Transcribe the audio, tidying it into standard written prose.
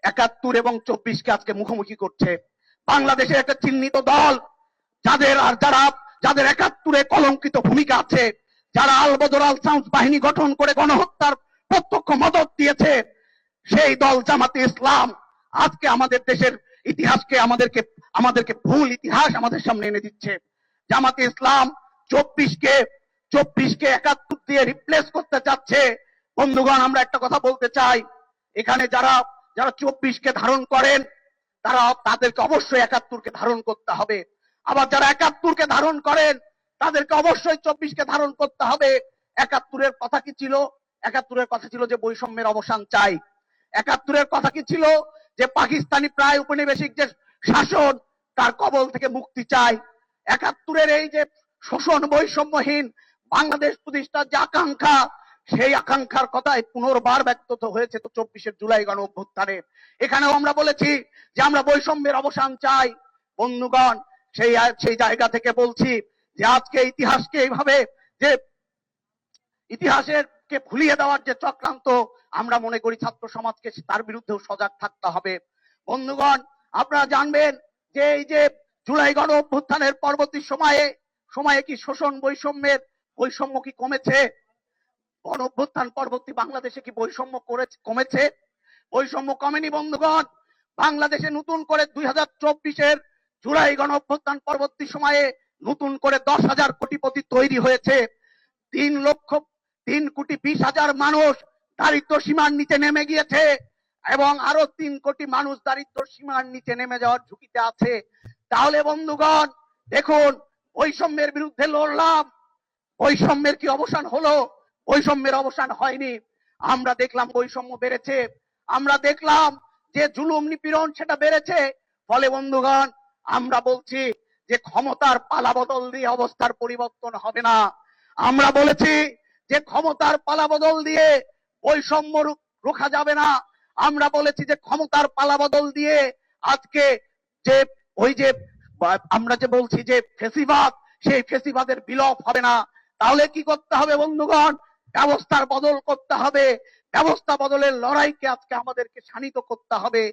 71 এবং 24-কে আজকে মুখোমুখি করছে। বাংলাদেশের একটা চিহ্নিত দল যাদের 71-এ কলঙ্কিত ভূমিকা আছে, যারা আল বদর আল সাউন্ড বাহিনী গঠন করে গণহত্যার প্রত্যক্ষ মদদ দিয়েছে, সেই দল জামাতে ইসলাম আজকে আমাদের দেশের ইতিহাসকে আমাদেরকে ভুল ইতিহাস আমাদের সামনে এনে দিচ্ছে। জামাতে ইসলাম 24-কে 71 দিয়ে রিপ্লেস করতে চাচ্ছে। বন্ধুগণ, আমরা একটা কথা বলতে চাই, এখানে যারা 24-কে ধারণ করেন তাদেরকে অবশ্যই 71-কে ধারণ করতে হবে। আবার যারা 71-কে ধারণ করেন তাদেরকে অবশ্যই 24-কে ধারণ করতে হবে। 71-এর কথা কি ছিল? 71-এর কথা ছিল যে বৈষম্যের অবসান চাই। 71-এর কথা কি ছিল? যে পাকিস্তানি প্রায় উপনিবেশিক যে শাসন তার কবল থেকে মুক্তি চাই। 71-এর এই যে শোষণ বৈষম্যহীন বাংলাদেশ প্রতিষ্ঠার যে আকাঙ্ক্ষা, সেই আকাঙ্ক্ষার কথাই পুনর্বার ব্যক্ত হয়েছে তো 24শে জুলাই গণ অভ্যুত্থানে। এখানেও আমরা বলেছি যে আমরা বৈষম্যের অবসান চাই। বন্ধুগণ, সেই জায়গা থেকে বলছি যে আজকে ইতিহাসকে এইভাবে যে ইতিহাসের কে ভুলিয়ে দেওয়ার যে চক্রান্ত, আমরা মনে করি ছাত্র সমাজকে তার বিরুদ্ধেও সজাগ থাকতে হবে। বন্ধুগণ, আপনারা জানবেন যে এই যে জুলাই গণ অভ্যুত্থানের পরবর্তী সময়ে কি শোষণ বৈষম্য কি কমেছে? গণ অভ্যুত্থান পরবর্তী বাংলাদেশে কি বৈষম্য কমেছে? বৈষম্য কমেনি বন্ধুগণ। বাংলাদেশে নতুন করে 2024-এর জুলাই গণ অভ্যুত্থান পরবর্তী সময়ে নতুন করে 10,000 কোটিপতি তৈরি হয়েছে। 3,20,000 মানুষ দারিদ্র সীমার নিচে নেমে গিয়েছে এবং আরো 3 কোটি মানুষ দারিদ্র সীমার নিচে নেমে যাওয়ার ঝুঁকিতে আছে। তাহলে বন্ধুগণ দেখুন, বৈষম্যের বিরুদ্ধে লড়লাম, বৈষম্যের কি অবসান হলো? বৈষম্যের অবসান হয়নি। আমরা দেখলাম বৈষম্য বেড়েছে, আমরা দেখলাম যে জুলুম নিপীড়ন সেটা বেড়েছে। ফলে বন্ধুগণ, আমরা বলছি যে ক্ষমতার পালাবদল দিয়ে অবস্থার পরিবর্তন হবে না। আমরা বলেছি যে ক্ষমতার পালাবদল দিয়ে বৈষম্য রোখা যাবে না। আমরা বলেছি যে ক্ষমতার পালাবদল দিয়ে আজকে যে আমরা যে বলছি যে ফেসিবাদ, সেই ফেসিবাদের বিলোপ হবে না। তাহলে কি করতে হবে বন্ধুগণ? ব্যবস্থার বদল করতে হবে। ব্যবস্থা বদলের লড়াইকে আজকে আমাদেরকে শানিত করতে হবে।